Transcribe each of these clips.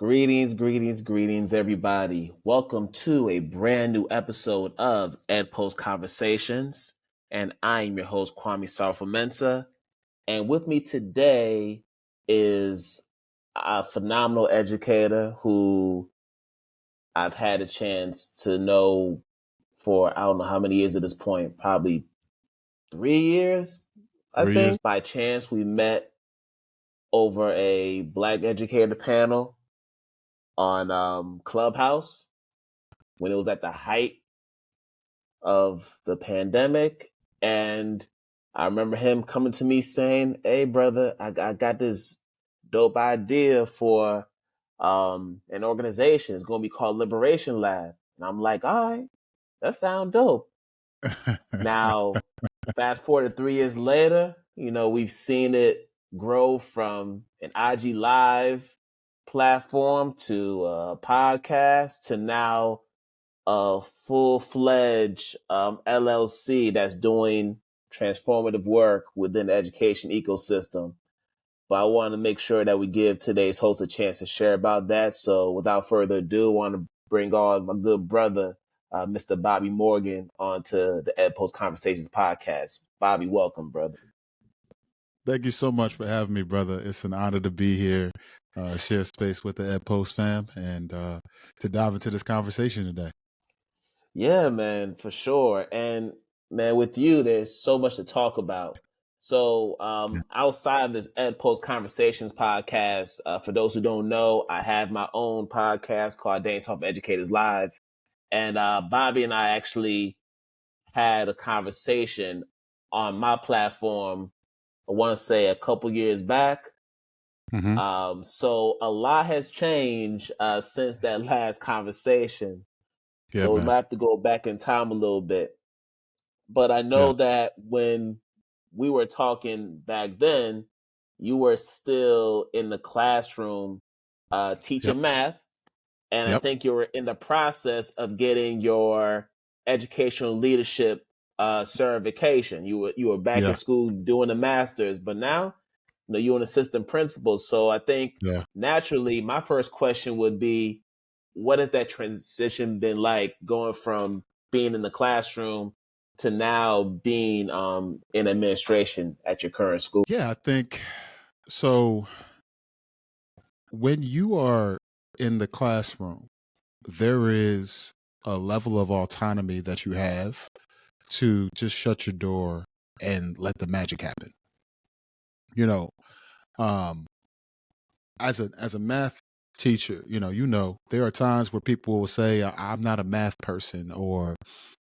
Greetings, everybody. Welcome to a brand new episode of Ed Post Conversations. And I'm your host, Kwame Sarfo-Mensah. And with me today is a phenomenal educator who I've had a chance to know for, I don't know how many years at this point, probably 3 years, I 3 years. think. By chance, we met over a Black educator panel on Clubhouse when it was at the height of the pandemic. And I remember him coming to me saying, "Hey, brother, I got this dope idea for an organization. It's going to be called Liberation Lab." And I'm like, "All right, that sounds dope." Now, fast forward to 3 years later, we've seen it grow from an IG Live platform to a podcast to now a full-fledged LLC that's doing transformative work within the education ecosystem. But I want to make sure that we give today's host a chance to share about that. So without further ado, I want to bring on my good brother, Mr. Bobby Morgan, onto the Ed Post Conversations podcast. Bobby, welcome, brother. Thank you so much for having me, brother. It's an honor to be here, share space with the Ed Post fam, and to dive into this conversation today. Yeah, man, for sure. And man, with you, there's so much to talk about. So outside of this Ed Post Conversations podcast, for those who don't know, I have my own podcast called Dane Talk Educators Live. And Bobby and I actually had a conversation on my platform, I want to say a couple years back. Mm-hmm. So a lot has changed since that last conversation. Yeah, So we man. might have to go back in time a little bit. But I know that when we were talking back then, you were still in the classroom teaching math. And I think you were in the process of getting your educational leadership certification. You were back in school doing the master's, but now you're an assistant principal. So I think naturally my first question would be, what has that transition been like going from being in the classroom to now being in administration at your current school? Yeah, I think so. When you are in the classroom, there is a level of autonomy that you have to just shut your door and let the magic happen. As a math teacher, there are times where people will say, "I'm not a math person," or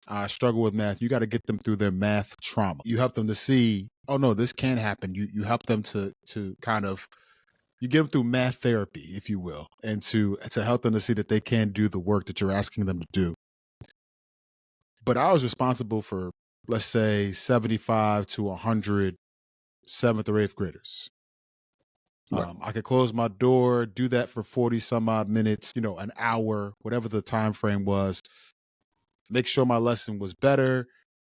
"I struggle with math." You got to get them through their math trauma. You help them to see, "Oh no, this can happen." You help them to kind of, you get them through math therapy, if you will, and to help them to see that they can do the work that you're asking them to do. But I was responsible for, let's say, 75 to 100 7th or 8th graders. I could close my door, do that for 40 some odd minutes, an hour, whatever the time frame was, make sure my lesson was better,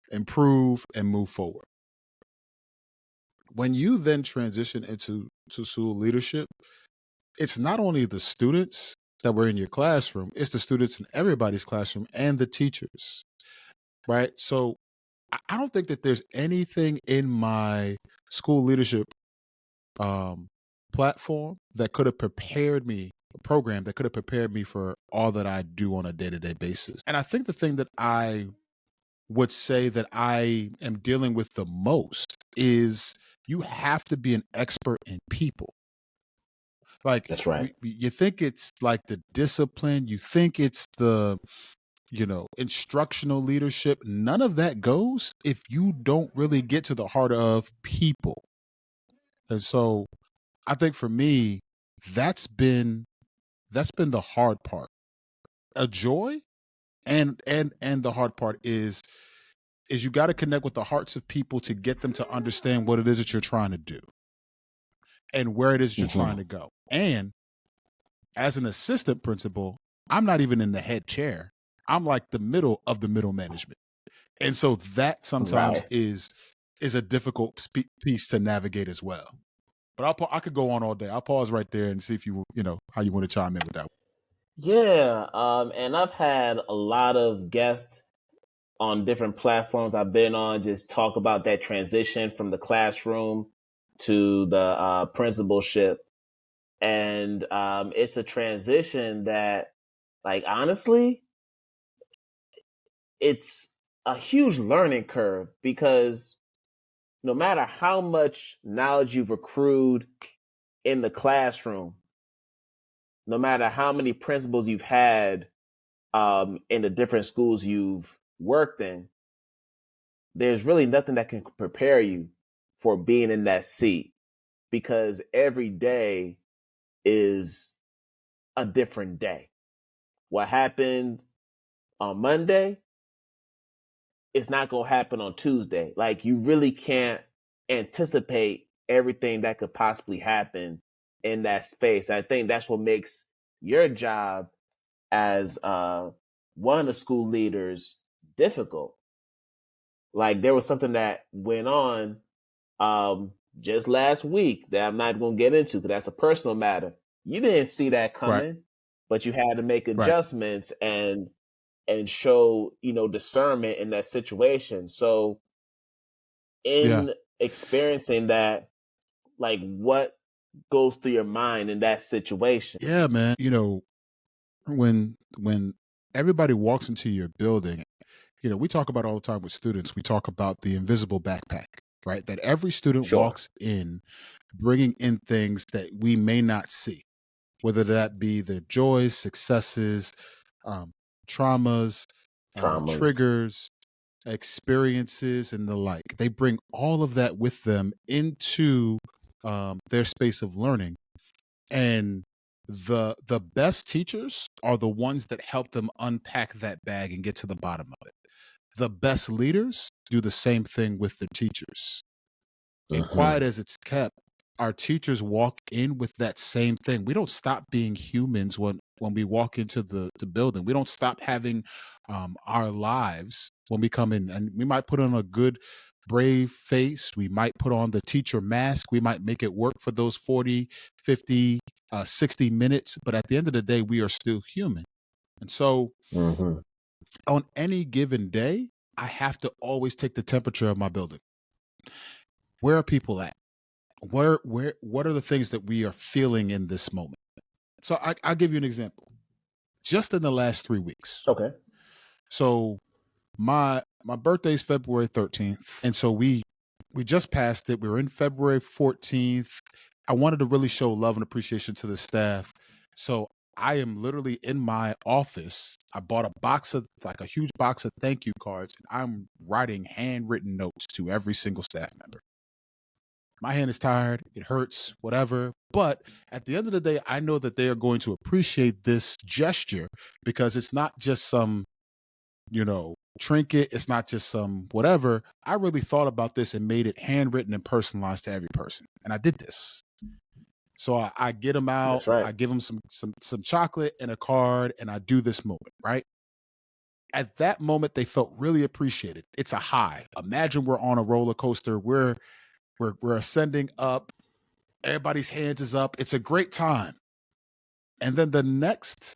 improve, and move forward. When you then transition into school leadership, it's not only the students that were in your classroom, it's the students in everybody's classroom and the teachers, right? So I don't think that there's anything in my school leadership platform that could have prepared me, a program that could have prepared me for all that I do on a day-to-day basis. And I think the thing that I would say that I am dealing with the most is you have to be an expert in people. Like, That's right. You think it's like the discipline, you think it's the, instructional leadership. None of that goes if you don't really get to the heart of people. And so I think for me, that's been the hard part. A joy, and the hard part is you got to connect with the hearts of people to get them to understand what it is that you're trying to do and where it is you're trying to go. And as an assistant principal, I'm not even in the head chair. I'm like the middle of the middle management. And so that sometimes is a difficult piece to navigate as well. But I could go on all day. I'll pause right there and see if how you want to chime in with that. Yeah, and I've had a lot of guests on different platforms I've been on just talk about that transition from the classroom to the principalship. And it's a transition that, like, honestly, it's a huge learning curve because no matter how much knowledge you've accrued in the classroom, no matter how many principals you've had in the different schools you've worked in, there's really nothing that can prepare you for being in that seat because every day is a different day. What happened on Monday is not going to happen on Tuesday. Like, you really can't anticipate everything that could possibly happen in that space. I think that's what makes your job as one of the school leaders difficult. Like, there was something that went on just last week that I'm not going to get into because that's a personal matter. You didn't see that Right. coming, but you had to make Right. adjustments and show, discernment in that situation. So Yeah. in experiencing that, like, what goes through your mind in that situation? Yeah, man. When everybody walks into your building, we talk about all the time with students, we talk about the invisible backpack, right? That every student Sure. walks in bringing in things that we may not see, whether that be the joys, successes, um, traumas, Traumas. triggers, experiences, and the like. They bring all of that with them into their space of learning. And the best teachers are the ones that help them unpack that bag and get to the bottom of it. The best leaders do the same thing with the teachers. And quiet Hmm. as it's kept, our teachers walk in with that same thing. We don't stop being humans when we walk into the building. We don't stop having our lives when we come in, and we might put on a good brave face. We might put on the teacher mask. We might make it work for those 40, 50, 60 minutes. But at the end of the day, we are still human. And so Hmm. on any given day, I have to always take the temperature of my building. Where are people at? What are the things that we are feeling in this moment? So I'll give you an example. Just in the last 3 weeks. Okay. So my birthday's February 13th. And so we just passed it. We were in February 14th. I wanted to really show love and appreciation to the staff. So I am literally in my office. I bought a huge box of thank you cards, and I'm writing handwritten notes to every single staff member. My hand is tired, it hurts, whatever. But at the end of the day, I know that they are going to appreciate this gesture because it's not just some, trinket. It's not just some whatever. I really thought about this and made it handwritten and personalized to every person. And I did this. So I get them out, That's right. I give them some chocolate and a card, and I do this moment, right? At that moment, they felt really appreciated. It's a high. Imagine we're on a roller coaster. We're ascending up. Everybody's hands is up. It's a great time. And then the next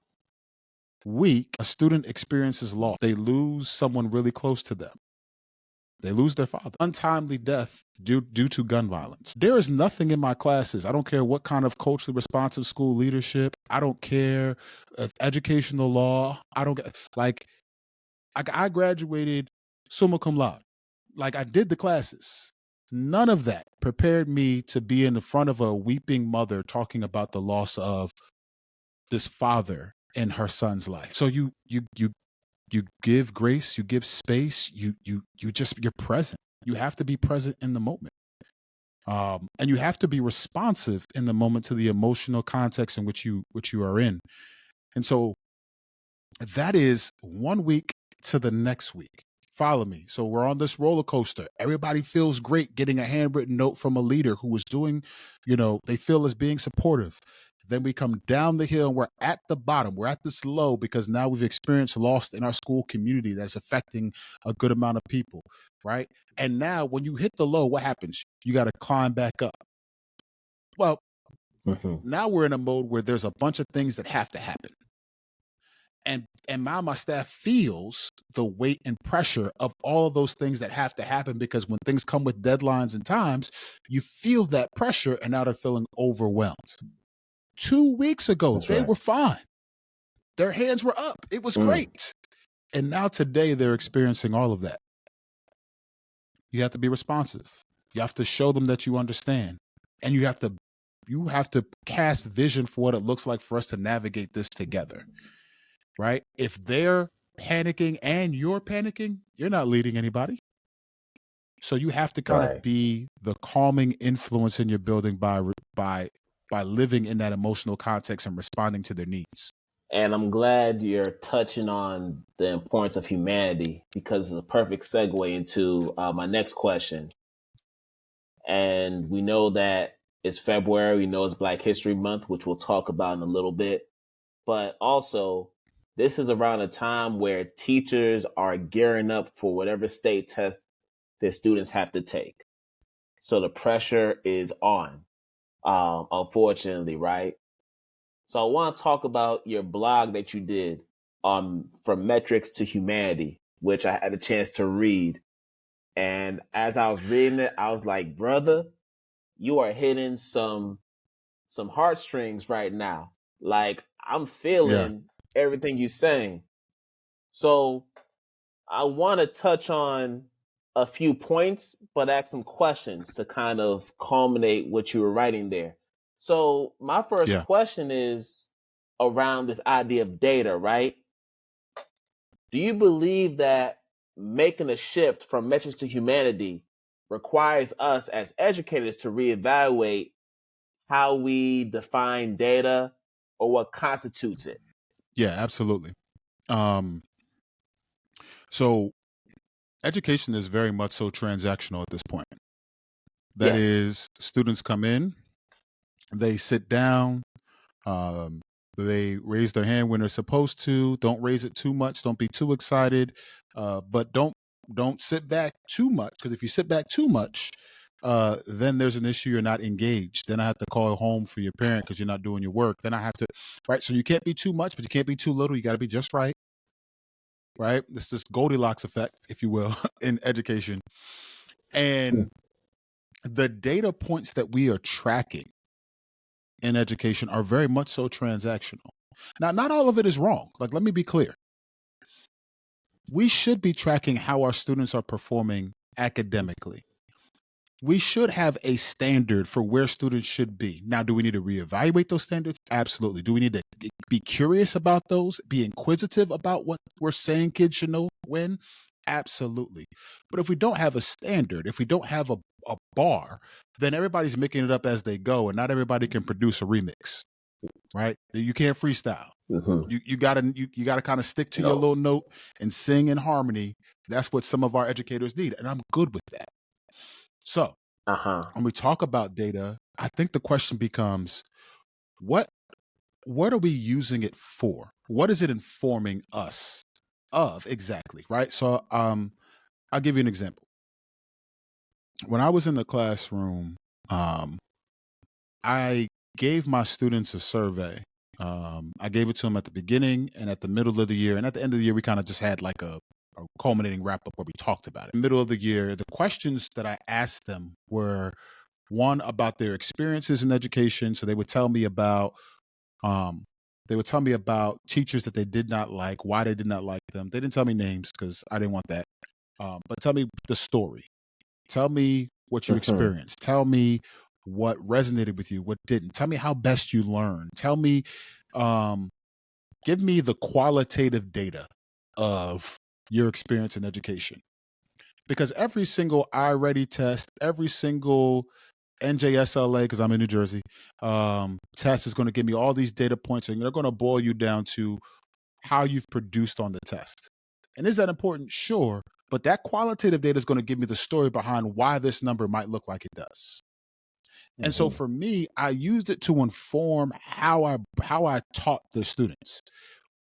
week, a student experiences loss. They lose someone really close to them. They lose their father. Untimely death due to gun violence. There is nothing in my classes. I don't care what kind of culturally responsive school leadership. I don't care if educational law. I don't get like I graduated summa cum laude. Like I did the classes. None of that prepared me to be in the front of a weeping mother talking about the loss of this father in her son's life. So you give grace, you give space, you're present. You have to be present in the moment. And you have to be responsive in the moment to the emotional context in which you are in. And so that is 1 week to the next week. Follow me. So we're on this roller coaster. Everybody feels great getting a handwritten note from a leader who was doing, they feel as being supportive. Then we come down the hill and we're at the bottom. We're at this low because now we've experienced loss in our school community that's affecting a good amount of people, right? And now when you hit the low, what happens? You got to climb back up. Well, Mm-hmm. now we're in a mode where there's a bunch of things that have to happen. And now my staff feels the weight and pressure of all of those things that have to happen, because when things come with deadlines and times, you feel that pressure, and now they're feeling overwhelmed. 2 weeks ago, That's they right. were fine. Their hands were up. It was Mm. great. And now today they're experiencing all of that. You have to be responsive. You have to show them that you understand. And you have to cast vision for what it looks like for us to navigate this together. Right? If they're panicking and you're panicking, you're not leading anybody. So you have to kind of Right. be the calming influence in your building by living in that emotional context and responding to their needs. And I'm glad you're touching on the importance of humanity, because it's a perfect segue into my next question. And we know that it's February. We know it's Black History Month, which we'll talk about in a little bit. But also, this is around a time where teachers are gearing up for whatever state test their students have to take. So the pressure is on, unfortunately, right? So I want to talk about your blog that you did, From Metrics to Humanity, which I had a chance to read. And as I was reading it, I was like, brother, you are hitting some heartstrings right now. Like, I'm Yeah. feeling everything you're saying. So I want to touch on a few points, but ask some questions to kind of culminate what you were writing there. So my first Yeah. question is around this idea of data, right? Do you believe that making a shift from metrics to humanity requires us as educators to reevaluate how we define data or what constitutes it? Yeah, absolutely. Um so education is very much so transactional at this point. That Yes. is, students come in, they sit down, um, they raise their hand when they're supposed to. Don't raise it too much. Don't be too excited, but don't sit back too much, because if you sit back too much, then there's an issue. You're not engaged. Then I have to call home for your parent because you're not doing your work. Then I have to, right. So you can't be too much, but you can't be too little. You got to be just right. Right. This Goldilocks effect, if you will, in education. Hmm. And the data points that we are tracking in education are very much so transactional. Now, not all of it is wrong. Like, let me be clear. We should be tracking how our students are performing academically. We should have a standard for where students should be. Now, do we need to reevaluate those standards? Absolutely. Do we need to be curious about those, be inquisitive about what we're saying kids should know when? Absolutely. But if we don't have a standard, if we don't have a bar, then everybody's making it up as they go, and not everybody can produce a remix, right? You can't freestyle. Mm-hmm. You gotta kind of stick to your No. little note and sing in harmony. That's what some of our educators need, and I'm good with that. So Uh huh. when we talk about data, I think the question becomes, what what are we using it for? What is it informing us of exactly? Right. So I'll give you an example. When I was in the classroom, um, I gave my students a survey. I gave it to them at the beginning and at the middle of the year. And at the end of the year, we kind of just had like a culminating wrap up where we talked about it. In the middle of the year, the questions that I asked them were, one, about their experiences in education. So um, they would tell me about teachers that they did not like, why they did not like them. They didn't tell me names because I didn't want that. But tell me the story. Tell me what you Mm-hmm. experienced. Tell me what resonated with you, what didn't. Tell me how best you learned. Tell me, um, give me the qualitative data of your experience in education. Because every single iReady test, every single NJSLA, because I'm in New Jersey, test is going to give me all these data points, and they're going to boil you down to how you've produced on the test. And is that important? Sure. But that qualitative data is going to give me the story behind why this number might look like it does. And so Mm-hmm. for me, I used it to inform how I taught the students,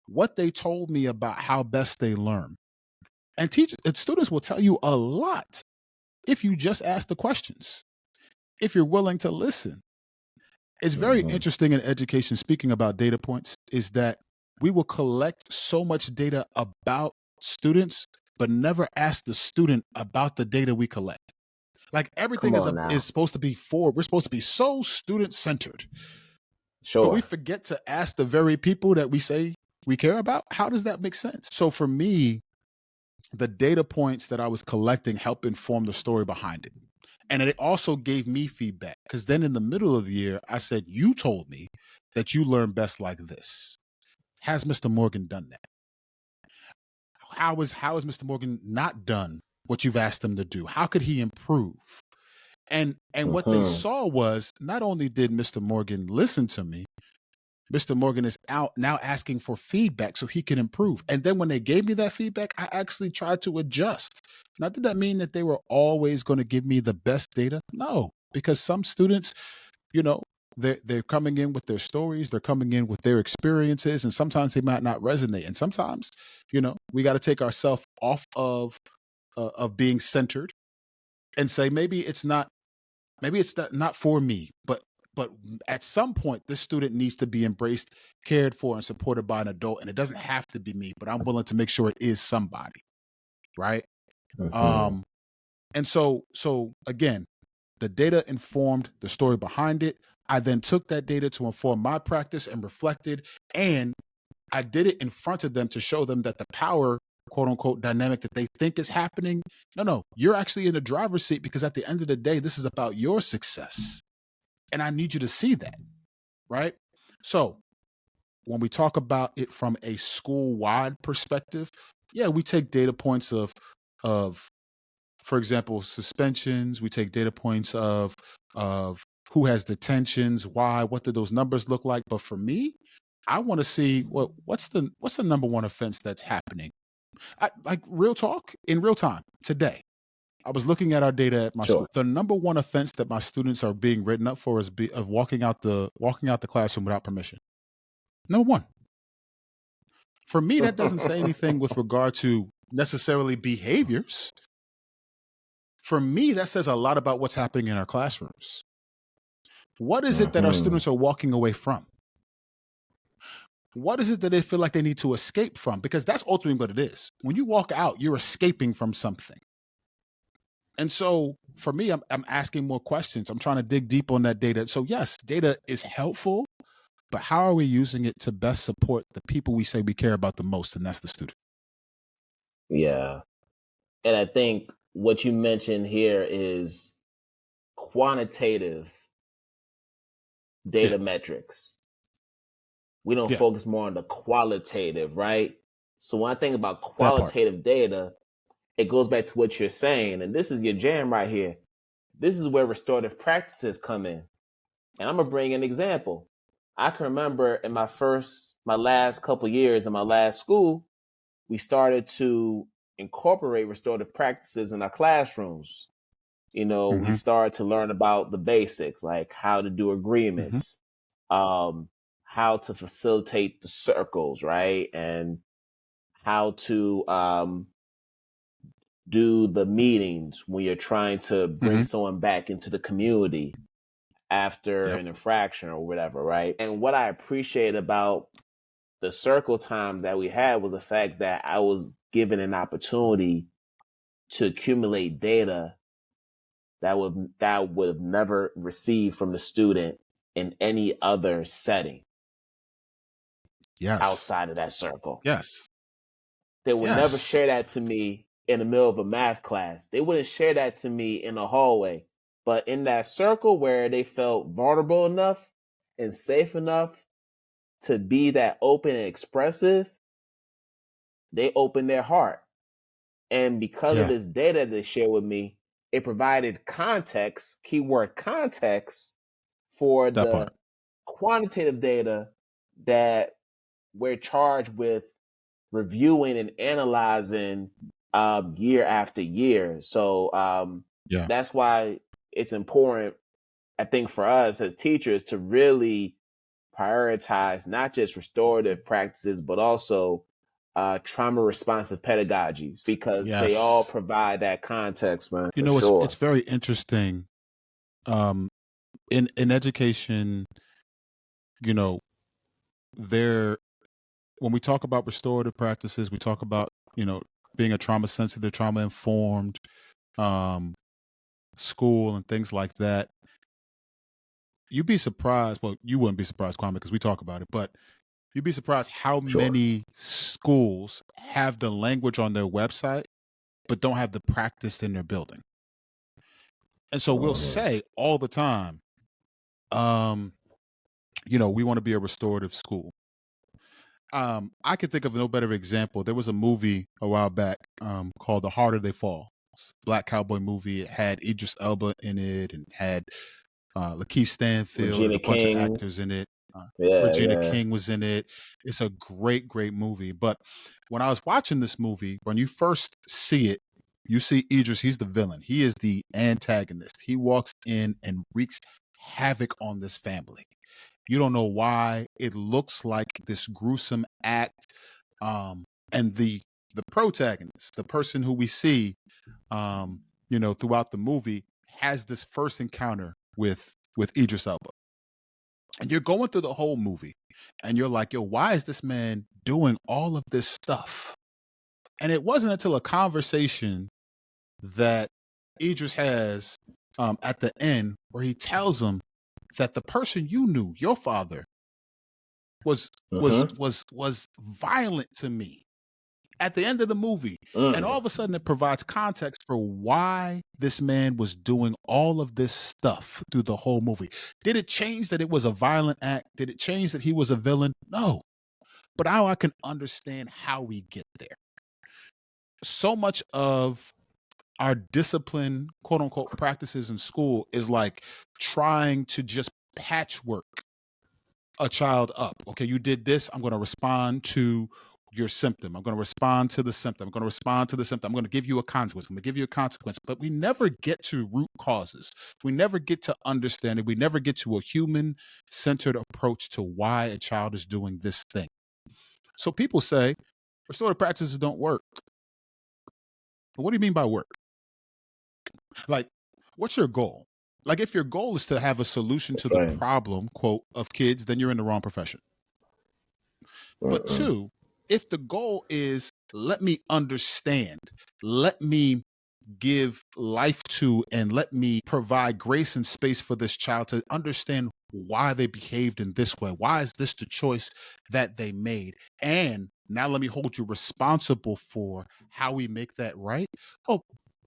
what they told me about how best they learn. And teachers and students will tell you a lot if you just ask the questions, if you're willing to listen. It's very Mhm. interesting in education, speaking about data points, is that we will collect so much data about students, but never ask the student about the data we collect. Like everything Come is on now. supposed to be forward. We're supposed to be so student centered, but we Sure. forget to ask the very people that we say we care about. How does that make sense? So for me, the data points that I was collecting help inform the story behind it. And it also gave me feedback because then in the middle of the year, I said, "You told me that you learn best like this. Has Mr. Morgan done that? How is Mr. Morgan not done what you've asked him to do? How could he improve?" And what they Mhm. saw was not only did Mr. Morgan listen to me, Mr. Morgan is out now asking for feedback so he can improve. And then when they gave me that feedback, I actually tried to adjust. Now, did that mean that they were always going to give me the best data? No, because some students, you know, they're coming in with their stories, they're coming in with their experiences, and sometimes they might not resonate. And sometimes, we got to take ourselves off of being centered and say maybe it's not for me, but at some point this student needs to be embraced, cared for, and supported by an adult, and it doesn't have to be me, but I'm willing to make sure it is somebody, right? Mhm. Um and so again, the data informed the story behind it. I then took that data to inform my practice and reflected, and I did it in front of them to show them that the power, quote unquote, dynamic that they think is happening, no, you're actually in the driver's seat, because at the end of the day, this is about your success. And I need you to see that, right? So when we talk about it from a school-wide perspective, yeah, we take data points of for example, suspensions. We take data points of who has detentions, why, what do those numbers look like. But for me, I want to see what's the number one offense that's happening. Like real talk in real time today. I was looking at our data at my school. Sure. The number one offense that my students are being written up for is of walking out the classroom without permission. Number one. For me, that doesn't say anything with regard to necessarily behaviors. For me, that says a lot about what's happening in our classrooms. What is it that our Mhm. students are walking away from? What is it that they feel like they need to escape from? Because that's ultimately what it is. When you walk out, you're escaping from something. And so for me, I'm asking more questions. I'm trying to dig deep on that data. So, yes, data is helpful, but how are we using it to best support the people we say we care about the most? And that's the student. Yeah. And I think what you mentioned here is quantitative Yeah. data metrics. We don't Yeah. focus more on the qualitative, right? So when I think about That part. qualitative data, it goes back to what you're saying. And this is your jam right here. This is where restorative practices come in. And I'm going to bring an example. I can remember in my last couple years in my last school, we started to incorporate restorative practices in our classrooms. We Hmm. started to learn about the basics, like how to do Hmm. agreements, um, how to facilitate the circles, right? And how to do the meetings when you're trying to bring Hmm. someone back into the community after Yep. an infraction or whatever, right? And what I appreciate about the circle time that we had was the fact that I was given an opportunity to accumulate data that would have never received from the student in any other setting Yes. outside of that circle. Yes. They would never Yes. share that to me in the middle of a math class. They wouldn't share that to me in a hallway. But in that circle where they felt vulnerable enough and safe enough to be that open and expressive, they opened their heart. And because of Yeah. this data they shared with me, it provided context, keyword context, for That part. the quantitative data that we're charged with reviewing and analyzing year after year. So Yeah. that's why it's important, I think, for us as teachers to really prioritize not just restorative practices, but also trauma responsive pedagogies because they all Yes. provide that context, man, You for know, it's sure. very interesting. Um, in education, you know, there when we talk about restorative practices, we talk about, being a trauma sensitive, trauma informed um school and things like that. You'd be surprised. Well, you wouldn't be surprised, Kwame, because we talk about it, but you'd be surprised how Sure. many schools have the language on their website, but don't have the practice in their building. And so we'll Hmm. say all the time, um, we want to be a restorative school. I can think of no better example. There was a movie a while back called The Harder They Fall. It's a black cowboy movie. It had Idris Elba in it and had Lakeith Stanfield and Regina a bunch of King. actors in it. Yeah, Regina yeah. King was in it. It's a great, great movie. But when I was watching this movie, when you first see it, you see Idris. He's the villain. He is the antagonist. He walks in and wreaks havoc on this family. You don't know why. It looks like this gruesome act. And the protagonist, the person who we see, throughout the movie, has this first encounter with Idris Elba. And you're going through the whole movie and you're like, yo, why is this man doing all of this stuff? And it wasn't until a conversation that Idris has at the end where he tells him that the person you knew, your father, was was Hmm. was was violent to me at the end of the movie. And all Mm. of a sudden it provides context for why this man was doing all of this stuff through the whole movie. Did it change that it was a violent act? Did it change that he was a villain? No. But now I can understand how we get there. So much of our discipline, quote unquote, practices in school is like trying to just patchwork a child up. Okay, you did this. I'm going to respond to your symptom. I'm going to respond to the symptom. I'm going to respond to the symptom. I'm going to give you a consequence. I'm going to give you a consequence. But we never get to root causes. We never get to understand it. We never get to a human centered approach to why a child is doing this thing. So people say restorative practices don't work. But what do you mean by work? Like, what's your goal? Like, if your goal is to have a solution That's to the right. problem, quote, of kids, then you're in the wrong profession. But Mm-mm. two, if the goal is let me understand, let me give life to, and let me provide grace and space for this child to understand why they behaved in this way. Why is this the choice that they made? And now let me hold you responsible for how we make that right. Oh,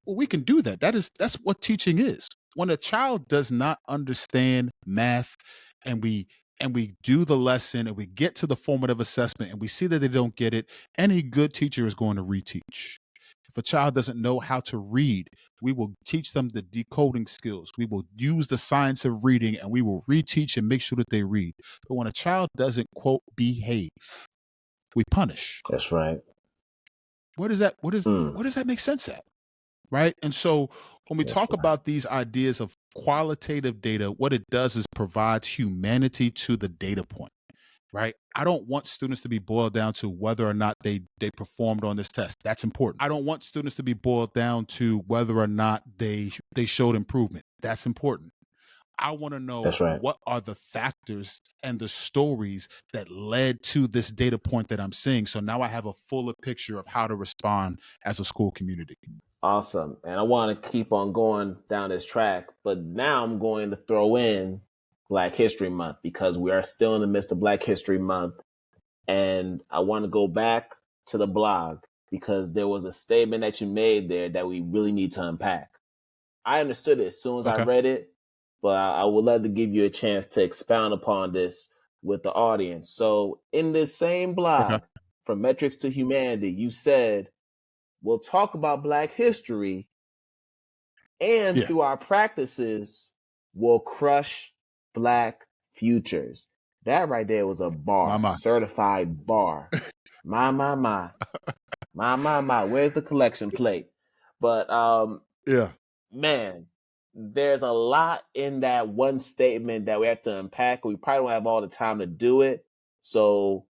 well, we can do that. That's what teaching is. When a child does not understand math and we do the lesson and we get to the formative assessment and we see that they don't get it, any good teacher is going to reteach. If a child doesn't know how to read, we will teach them the decoding skills. We will use the science of reading and we will reteach and make sure that they read. But when a child doesn't, quote, behave, we punish. That's right. Where does that Mm. where does that make sense at? Right? And so when we That's talk right. about these ideas of qualitative data, what it does is provides humanity to the data point. Right? I don't want students to be boiled down to whether or not they performed on this test. That's important. I don't want students to be boiled down to whether or not they showed improvement. That's important. I want to know That's right. what are the factors and the stories that led to this data point that I'm seeing. So now I have a fuller picture of how to respond as a school community. Awesome. And I want to keep on going down this track, but now I'm going to throw in Black History Month because we are still in the midst of Black History Month. And I want to go back to the blog because there was a statement that you made there that we really need to unpack. I understood it as soon as I Okay. read it, but I would love to give you a chance to expound upon this with the audience. So, in this same Okay. blog, From Metrics to Humanity, you said, we'll talk about Black history, and Yeah. through our practices, we'll crush Black futures. That right there was a My bar, my. certified bar. My, my, my. My, my, my. Where's the collection plate? But Yeah. man, there's a lot in that one statement that we have to unpack. We probably don't have all the time to do it. So,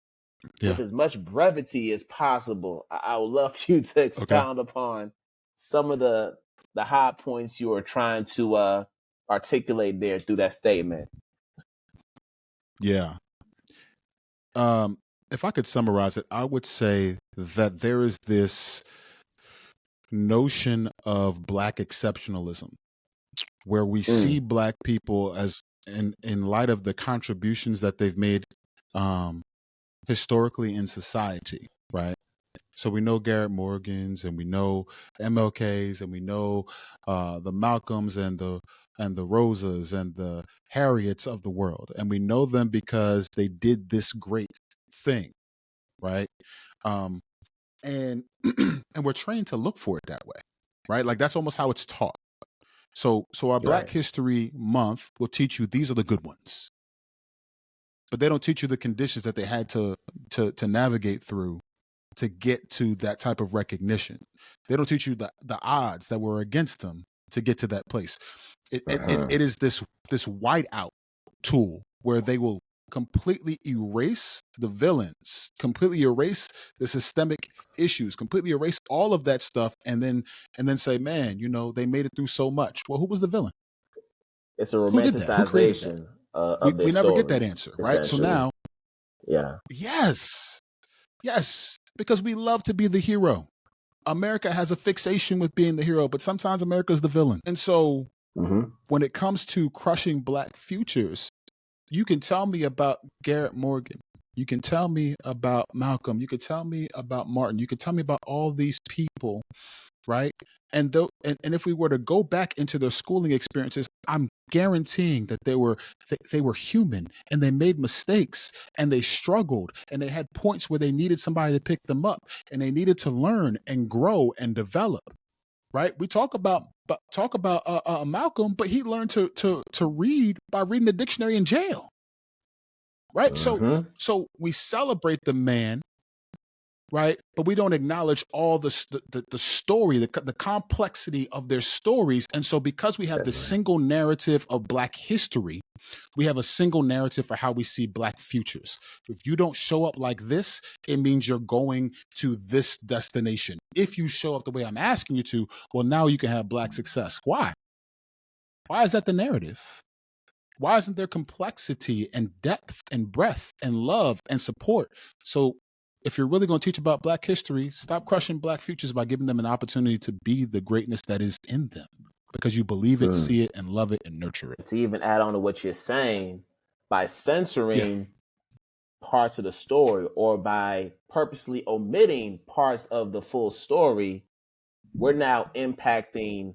with Yeah. as much brevity as possible, I would love for you to Okay. expound upon some of the high points you are trying to articulate there through that statement. Yeah. If I could summarize it, I would say that there is this notion of Black exceptionalism where we see Mm, Black people as in light of the contributions that they've made um, historically in society, right? So we know Garrett Morgans and we know MLKs and we know the Malcolms and the Rosas and the Harriets of the world, and we know them because they did this great thing, right? Um, and and we're trained to look for it that way, right? Like that's almost how it's taught. So our Black right. History Month will teach you these are the good ones, but they don't teach you the conditions that they had to navigate through to get to that type of recognition. They don't teach you the odds that were against them to get to that place. Uh-huh. It is this whiteout tool where they will completely erase the villains, completely erase the systemic issues, completely erase all of that stuff, and then say, man, you know, they made it through so much. Well, who was the villain? It's a Who did that? Who created that? romanticization We of their we never get that stories, answer, right? So essentially. now, Yeah. yes, yes, because we love to be the hero. America has a fixation with being the hero, but sometimes America's the villain. And so Hmm. when it comes to crushing Black futures, you can tell me about Garrett Morgan. You can tell me about Malcolm. You can tell me about Martin. You can tell me about all these people, right? And if we were to go back into their schooling experiences, I'm guaranteeing that they were human and they made mistakes and they struggled and they had points where they needed somebody to pick them up and they needed to learn and grow and develop. Right? We talk about Malcolm, but he learned to read by reading the dictionary in jail. Right? Hmm. So we celebrate the man, right? But we don't acknowledge all the story, the complexity of their stories. And so, because we have That's this right. single narrative of Black history, we have a single narrative for how we see Black futures. If you don't show up like this, it means you're going to this destination. If you show up the way I'm asking you to, well, now you can have Black success. Why? Why is that the narrative? Why isn't there complexity and depth and breadth and love and support? So if you're really going to teach about Black history, stop crushing Black futures by giving them an opportunity to be the greatness that is in them because you believe it, Mm. see it, and love it and nurture it. To even add on to what you're saying, by Yeah, censoring parts of the story or by purposely omitting parts of the full story, we're now impacting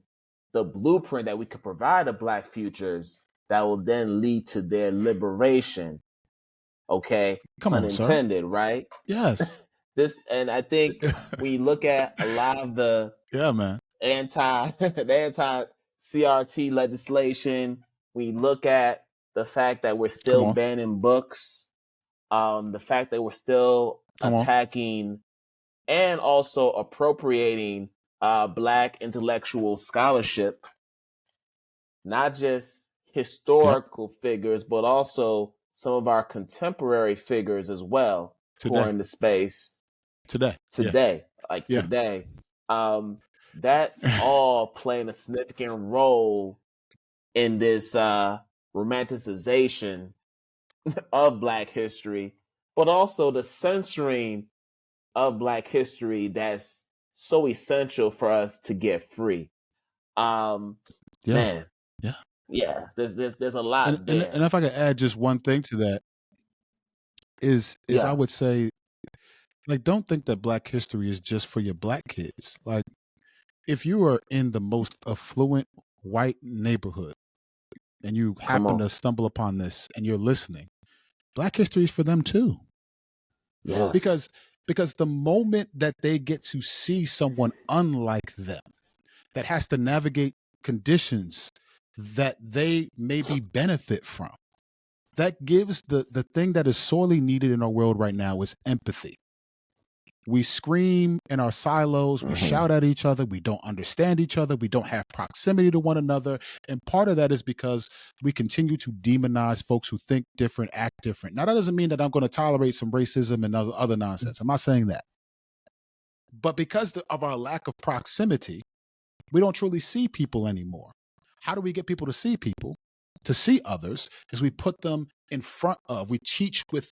the blueprint that we could provide to Black futures that will then lead to their liberation. Okay, come pun on, sir. intended, right? Yes. This, and I think we look at a lot of the Yeah, man. the anti CRT legislation. We look at the fact that we're Come still on. banning books, the fact that we're still Come on. attacking and also appropriating Black intellectual scholarship, not just Yep. historical figures, but also some of our contemporary figures as well who are Today. in the space Today. Yeah. today, like Yeah. today. That's all playing a significant role in this romanticization of Black history, but also the censoring of Black history that's so essential for us to get free. Um, Yeah. man, Yeah. yeah, there's a lot And there. if I could add just one thing to that is I Yeah, would say, like, don't think that Black history is just for your Black kids. Like, if you are in the most affluent white neighborhood and you come happen on. to stumble upon this and you're listening, Black history is for them too. Yes. Because the moment that they get to see someone unlike them that has to navigate conditions that they maybe benefit from, that gives the thing that is sorely needed in our world right now is empathy. We scream in our silos, we Hmm. shout at each other, we don't understand each other, we don't have proximity to one another. And part of that is because we continue to demonize folks who think different, act different. Now, that doesn't mean that I'm going to tolerate some racism and other nonsense. I'm not saying that. But because of our lack of proximity, we don't truly see people anymore. How do we get people to see people? to see others is we put them in front of, we teach with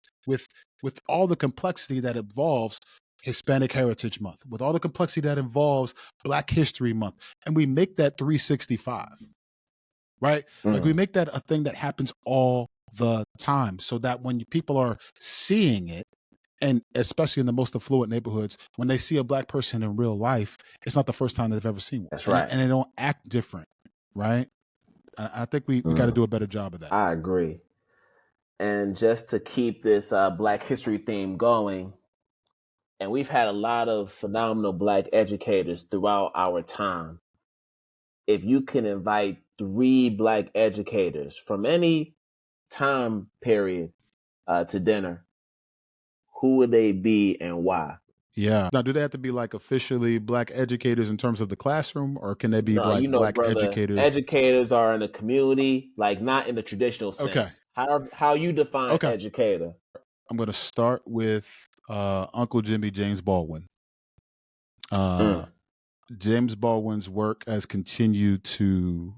all the complexity that involves Hispanic Heritage Month, with all the complexity that involves Black History Month, and we make that 365, right? Like we Mm, make that a thing that happens all the time, so that when people are seeing it, and especially in the most affluent neighborhoods, when they see a Black person in real life, it's not the first time they've ever seen one, that's and right. and they don't act different, right? I think we got to Mm, do a better job of that. I agree. And just to keep this Black history theme going, and we've had a lot of phenomenal Black educators throughout our time. If you can invite three Black educators from any time period to dinner, who would they be and why? Yeah. Now, do they have to be like officially Black educators in terms of the classroom, or can they be No, like Black brother, educators? educators are in the community, like not in the traditional Okay. sense. How you define Okay. educator? I'm going to start with Uncle Jimmy James Baldwin. Mm. James Baldwin's work has continued to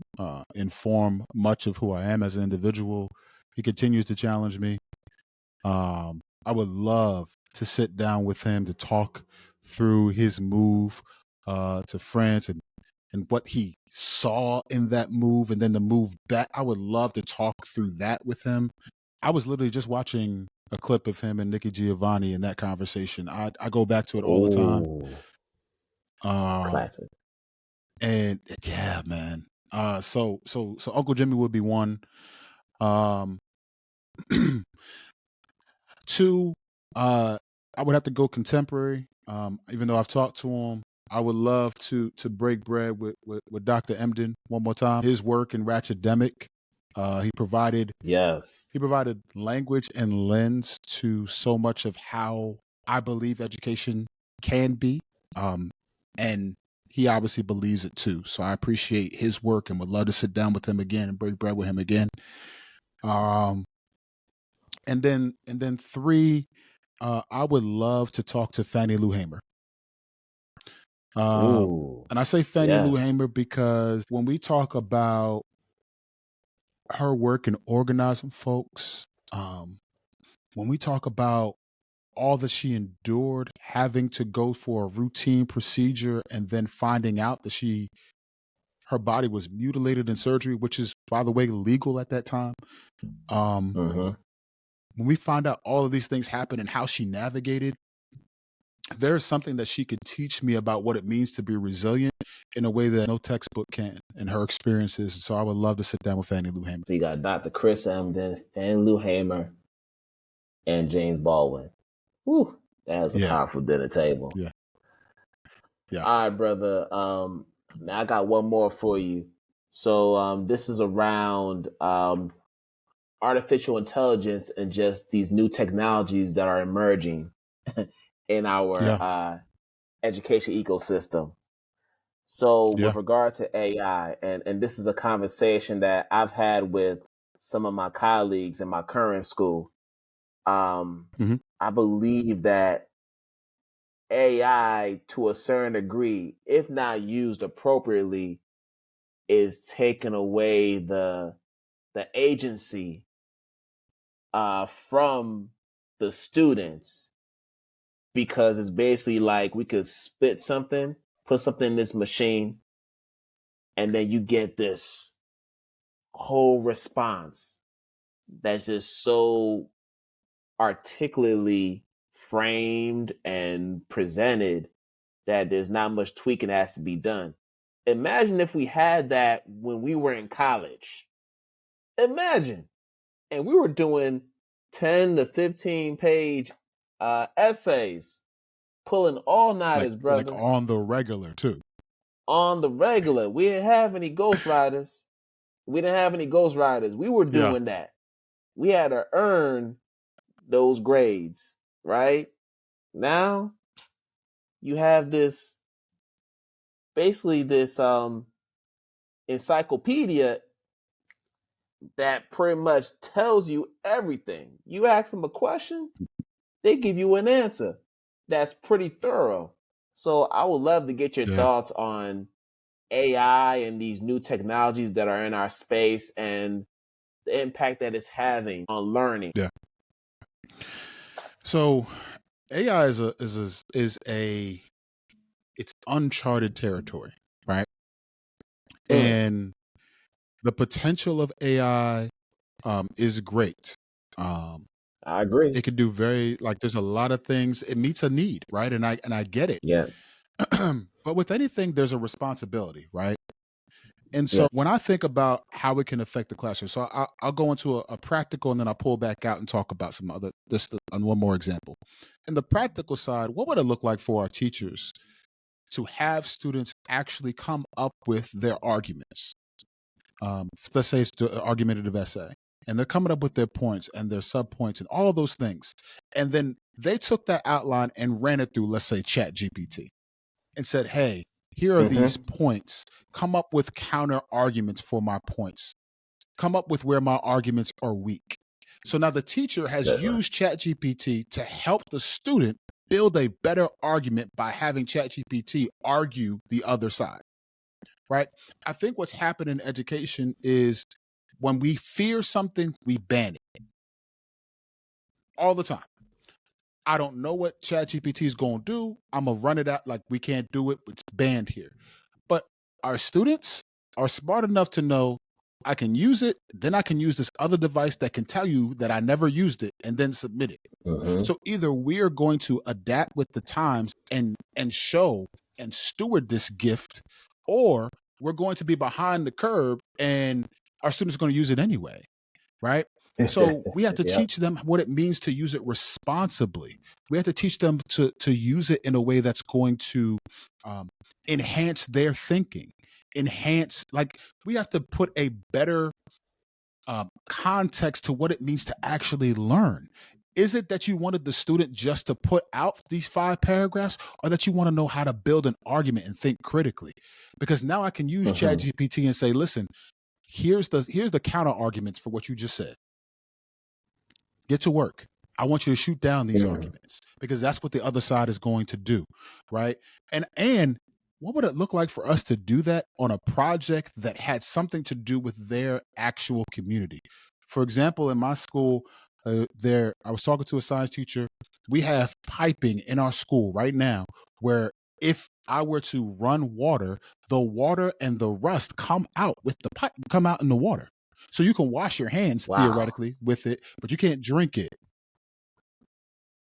inform much of who I am as an individual. He continues to challenge me. I would love to sit down with him to talk through his move to France, and what he saw in that move, and then the move back. I would love to talk through that with him. I was literally just watching a clip of him and Nikki Giovanni in that conversation. I go back to it all the time. Oh, it's Um, classic. and yeah, man. So Uncle Jimmy would be one. Um, Two, I would have to go contemporary. Even though I've talked to him, I would love to break bread with Dr. Emden one more time. His work in Ratchetdemic, he provided Yes. he provided language and lens to so much of how I believe education can be, and he obviously believes it too. So I appreciate his work and would love to sit down with him again and break bread with him again. Um, and then three, I would love to talk to Fannie Lou Hamer. Uh, Ooh, and I say Fannie Lou yes. Hamer because when we talk about her work in organizing folks, when we talk about all that she endured, having to go for a routine procedure and then finding out that her body was mutilated in surgery, which is, by the way, legal at that time. Um, Mm-hmm. when we find out all of these things happen and how she navigated, there's something that she could teach me about what it means to be resilient in a way that no textbook can, and her experiences. So I would love to sit down with Fannie Lou Hamer. So you got Dr. Chris Emden, Fannie Lou Hamer, and James Baldwin. Whew, that is a Yeah, powerful dinner table. yeah, yeah, All right, brother. Now I got one more for you. So this is around artificial intelligence and just these new technologies that are emerging in our yeah, education ecosystem. So with yeah. regard to AI, and this is a conversation that I've had with some of my colleagues in my current school. Hmm. I believe that AI, to a certain degree, if not used appropriately, is taking away the agency from the students, because it's basically like we could spit something, put something in this machine, and then you get this whole response that's just so articulately framed and presented that there's not much tweaking that has to be done. Imagine if we had that when we were in college. Imagine. And we were doing 10 to 15 page essays, pulling all Like nighters, like brother, on the regular too. on the regular. We didn't have any ghostwriters. We didn't have any ghostwriters. We were Yeah, doing that. We had to earn those grades, right? Now you have this, basically this encyclopedia that pretty much tells you everything. You ask them a question, they give you an answer that's pretty thorough. So I would love to get your yeah. thoughts on AI and these new technologies that are in our space, and the impact that it's having on learning. Yeah. So AI is it's uncharted territory, right? And the potential of AI is great. I agree. It could do there's a lot of things. It meets a need, right? And I get it. Yeah. But with anything, there's a responsibility, right? And Yeah. so when I think about how it can affect the classroom, so I'll go into a practical, and then I'll pull back out and talk about some other one more example. In the practical side, what would it look like for our teachers to have students actually come up with their arguments? Let's say it's the argumentative essay, and they're coming up with their points and their subpoints and all of those things, and then they took that outline and ran it through, let's say, Chat GPT, and said, "Hey, here are these points. Come up with counter arguments for my points. Come up with where my arguments are weak." So now the teacher has That's right. used ChatGPT to help the student build a better argument by having ChatGPT argue the other side, right? I think what's happened in education is when we fear something, we ban it all the time. I don't know what ChatGPT is going to do. I'm going to run it out like we can't do it. It's banned here. But our students are smart enough to know I can use it, then I can use this other device that can tell you that I never used it and then submit it. So either we're going to adapt with the times and show and steward this gift, or we're going to be behind the curve and our students are going to use it anyway, right? So we have to teach them what it means to use it responsibly. We have to teach them to use it in a way that's going to enhance their thinking, we have to put a better context to what it means to actually learn. Is it that you wanted the student just to put out these 5 paragraphs, or that you want to know how to build an argument and think critically? Because now I can use ChatGPT and say, listen, here's the counter arguments for what you just said. Get to work. I want you to shoot down these arguments, because that's what the other side is going to do, right? And what would it look like for us to do that on a project that had something to do with their actual community? For example, in my school, I was talking to a science teacher. We have piping in our school right now where if I were to run water, the water and the rust come out with the pipe, come out in the water. So you can wash your hands theoretically with it, but you can't drink it.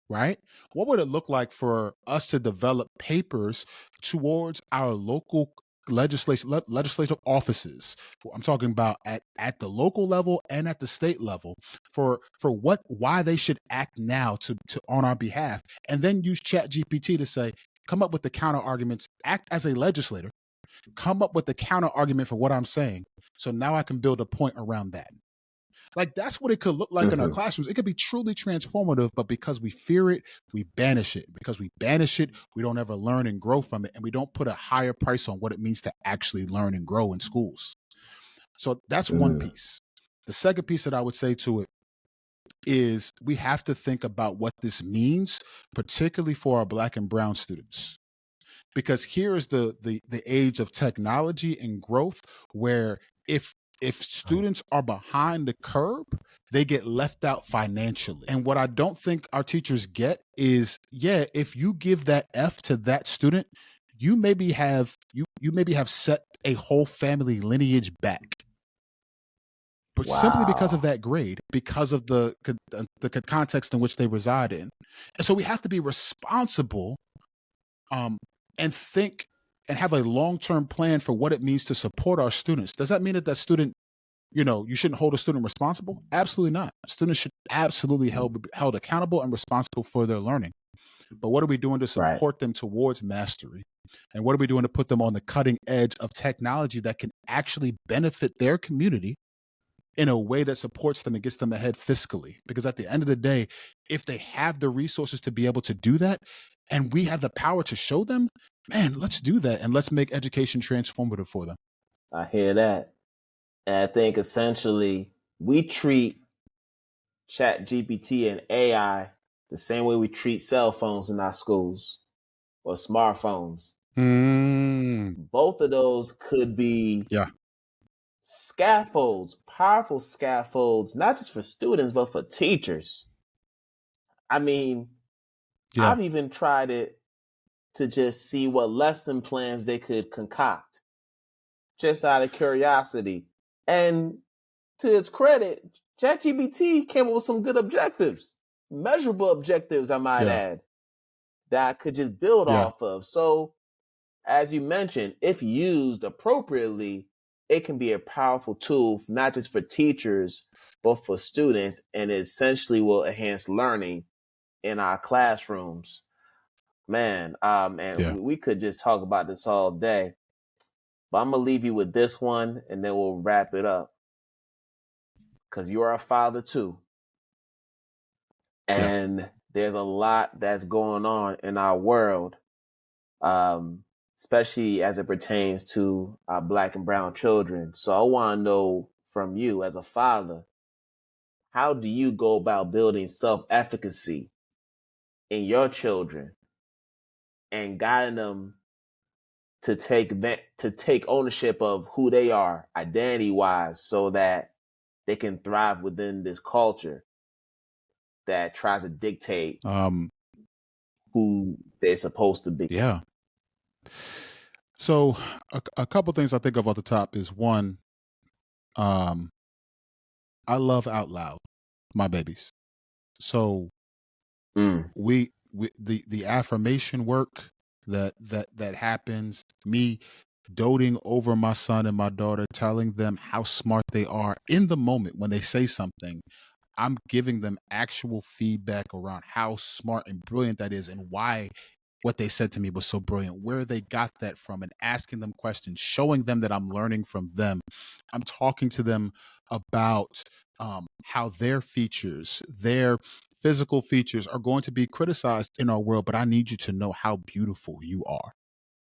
Right? What would it look like for us to develop papers towards our local legislative offices? I'm talking about at the local level and at the state level for why they should act now to on our behalf, and then use Chat GPT to say, come up with the counter arguments, act as a legislator, come up with the counter argument for what I'm saying. So now I can build a point around that. Like, that's what it could look like in our classrooms. It could be truly transformative, but because we fear it, we banish it. Because we banish it, we don't ever learn and grow from it, and we don't put a higher price on what it means to actually learn and grow in schools. So that's one piece. The second piece that I would say to it is we have to think about what this means, particularly for our Black and brown students. Because here is the age of technology and growth, where if students are behind the curve, they get left out financially. And what I don't think our teachers get is, if you give that F to that student, you maybe have set a whole family lineage back. But simply because of that grade, because of the context in which they reside in. And so we have to be responsible and think and have a long-term plan for what it means to support our students. Does that mean that student, you shouldn't hold a student responsible? Absolutely not. Students should absolutely held accountable and responsible for their learning. But what are we doing to support them towards mastery? And what are we doing to put them on the cutting edge of technology that can actually benefit their community in a way that supports them and gets them ahead fiscally? Because at the end of the day, if they have the resources to be able to do that, and we have the power to show them, man, let's do that, and let's make education transformative for them. I hear that. And I think essentially we treat Chat GPT and AI the same way we treat cell phones in our schools or smartphones. Both of those could be Scaffolds, powerful scaffolds, not just for students, but for teachers. I mean, Yeah. I've even tried it to just see what lesson plans they could concoct, just out of curiosity. And to its credit, ChatGPT came up with some good objectives, measurable objectives, I might Yeah. add, that I could just build Yeah. off of. So, as you mentioned, if used appropriately, it can be a powerful tool, not just for teachers, but for students, and it essentially will enhance learning in our classrooms. Man, Yeah. we could just talk about this all day, but I'm gonna leave you with this one, and then we'll wrap it up. Because you are a father too, Yeah. and there's a lot that's going on in our world, um, especially as it pertains to our Black and brown children. So I want to know from you, as a father, how do you go about building self-efficacy in your children and guiding them to take ownership of who they are identity wise, so that they can thrive within this culture that tries to dictate Um, who they're supposed to be? yeah. So a couple things I think of off the top is one, um, I love out loud my babies. So Mm, we the affirmation work that happens, me doting over my son and my daughter, telling them how smart they are in the moment when they say something. I'm giving them actual feedback around how smart and brilliant that is and why what they said to me was so brilliant, where they got that from, and asking them questions, showing them that I'm learning from them. I'm talking to them about how their features, their physical features, are going to be criticized in our world, but I need you to know how beautiful you are,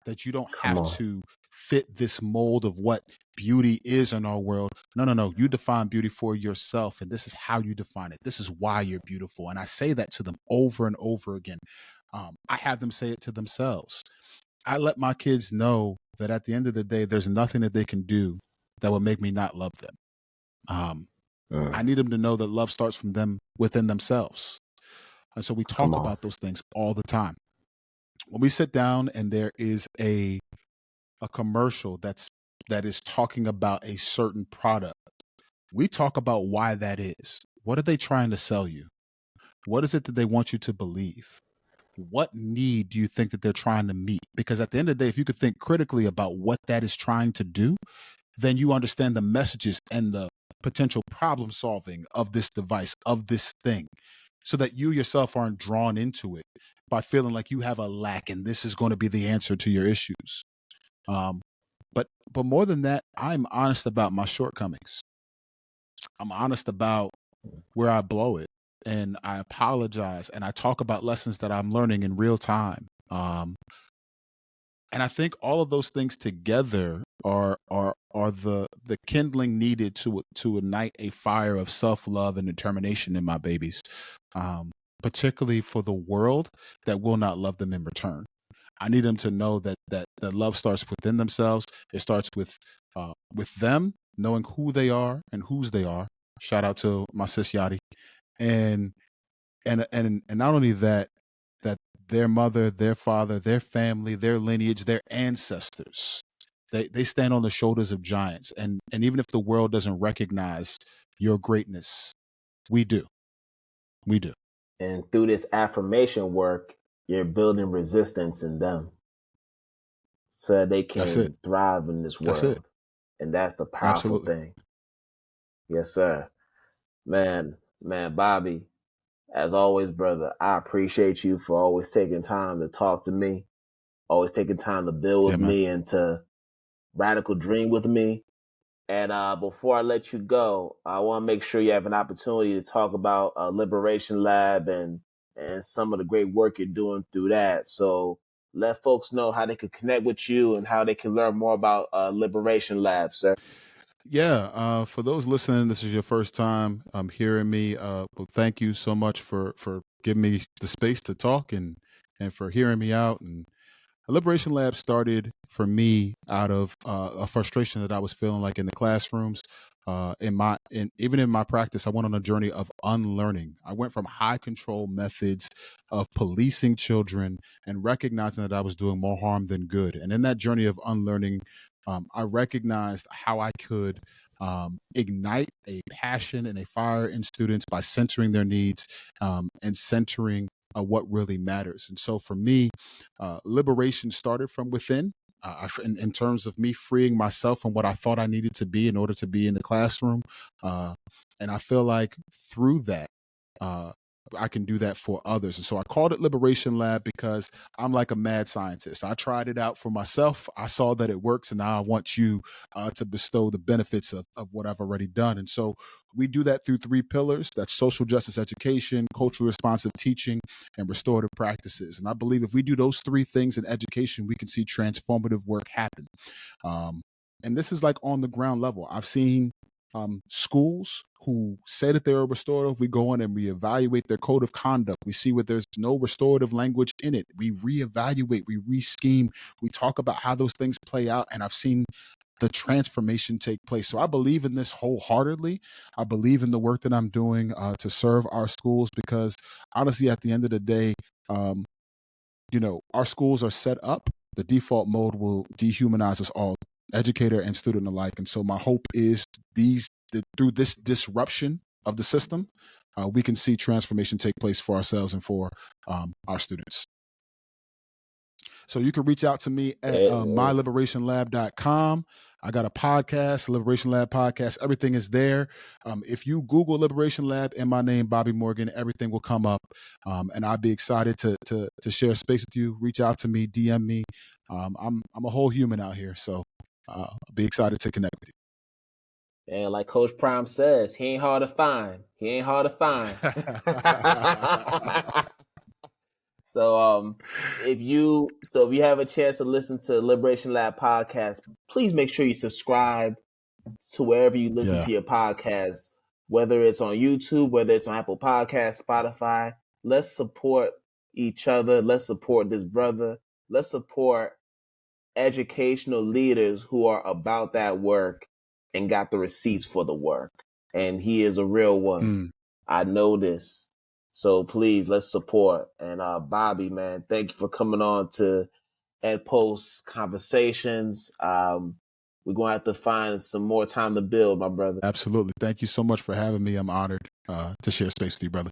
that you don't come have on. to fit this mold of what beauty is in our world. No, no, no. You define beauty for yourself, and this is how you define it. This is why you're beautiful. And I say that to them over and over again. I have them say it to themselves. I let my kids know that at the end of the day, there's nothing that they can do that will make me not love them. Um, I Mm, need them to know that love starts from them within themselves. And so we come talk on. about those things all the time. When we sit down and there is a commercial that is talking about a certain product, we talk about why that is. What are they trying to sell you? What is it that they want you to believe? What need do you think that they're trying to meet? Because at the end of the day, if you could think critically about what that is trying to do, then you understand the messages and the potential problem solving of this device, of this thing, so that you yourself aren't drawn into it by feeling like you have a lack and this is going to be the answer to your issues. Um, but more than that, I'm honest about my shortcomings. I'm honest about where I blow it, and I apologize, and I talk about lessons that I'm learning in real time. And I think all of those things together are the kindling needed to ignite a fire of self love and determination in my babies, um, particularly for the world that will not love them in return. I need them to know that love starts within themselves. It starts with them knowing who they are and whose they are. Shout out to my sis Yadi, and and not only that, that their mother, their father, their family, their lineage, their ancestors, they stand on the shoulders of giants, and even if the world doesn't recognize your greatness, we do, we do. And through this affirmation work, you're building resistance in them so that they That's it. can thrive in this That's it. world. And that's the powerful Absolutely. thing. Yes, sir. Man, Bobby, as always, brother, I appreciate you for always taking time to talk to me, always taking time to build Yeah, with man. me and to radical dream with me. And before I let you go, I want to make sure you have an opportunity to talk about Liberation Lab and some of the great work you're doing through that. So let folks know how they can connect with you and how they can learn more about Liberation Lab, sir. Yeah, for those listening, this is your first time hearing me. Well, thank you so much for giving me the space to talk and for hearing me out. And the Liberation Lab started for me out of a frustration that I was feeling like in the classrooms. Even in my practice, I went on a journey of unlearning. I went from high control methods of policing children and recognizing that I was doing more harm than good. And in that journey of unlearning, I recognized how I could ignite a passion and a fire in students by centering their needs and centering what really matters. And so for me, liberation started from within. In terms of me freeing myself from what I thought I needed to be in order to be in the classroom. Uh, and I feel like through that, uh, I can do that for others. And so I called it Liberation Lab because I'm like a mad scientist. I tried it out for myself. I saw that it works, and now I want you to bestow the benefits of what I've already done. And so we do that through 3 pillars. That's social justice education, culturally responsive teaching, and restorative practices. And I believe if we do those 3 things in education, we can see transformative work happen. Um, and this is like on the ground level. I've seen schools who say that they're restorative. We go in and we evaluate their code of conduct. We see where there's no restorative language in it. We reevaluate, we re-scheme, we talk about how those things play out. And I've seen the transformation take place. So I believe in this wholeheartedly. I believe in the work that I'm doing to serve our schools because honestly, at the end of the day, our schools are set up. The default mode will dehumanize us all, educator and student alike. And so my hope is through this disruption of the system, we can see transformation take place for ourselves and for our students. So you can reach out to me at myliberationlab.com. I got a podcast, Liberation Lab podcast. Everything is there. If you Google Liberation Lab and my name, Bobby Morgan, everything will come up. And I'd be excited to share space with you. Reach out to me, DM me. I'm a whole human out here, so I'll be excited to connect with you. And like Coach Prime says, he ain't hard to find. He ain't hard to find. So if you have a chance to listen to Liberation Lab podcast, please make sure you subscribe to wherever you listen to your podcast, whether it's on YouTube, whether it's on Apple Podcasts, Spotify. Let's support each other. Let's support this brother. Let's support educational leaders who are about that work and got the receipts for the work. And he is a real one. I know this. So please, let's support. And Bobby, man, thank you for coming on to Ed Post Conversations. We're going to have to find some more time to build, my brother. Absolutely. Thank you so much for having me. I'm honored to share space with you, brother.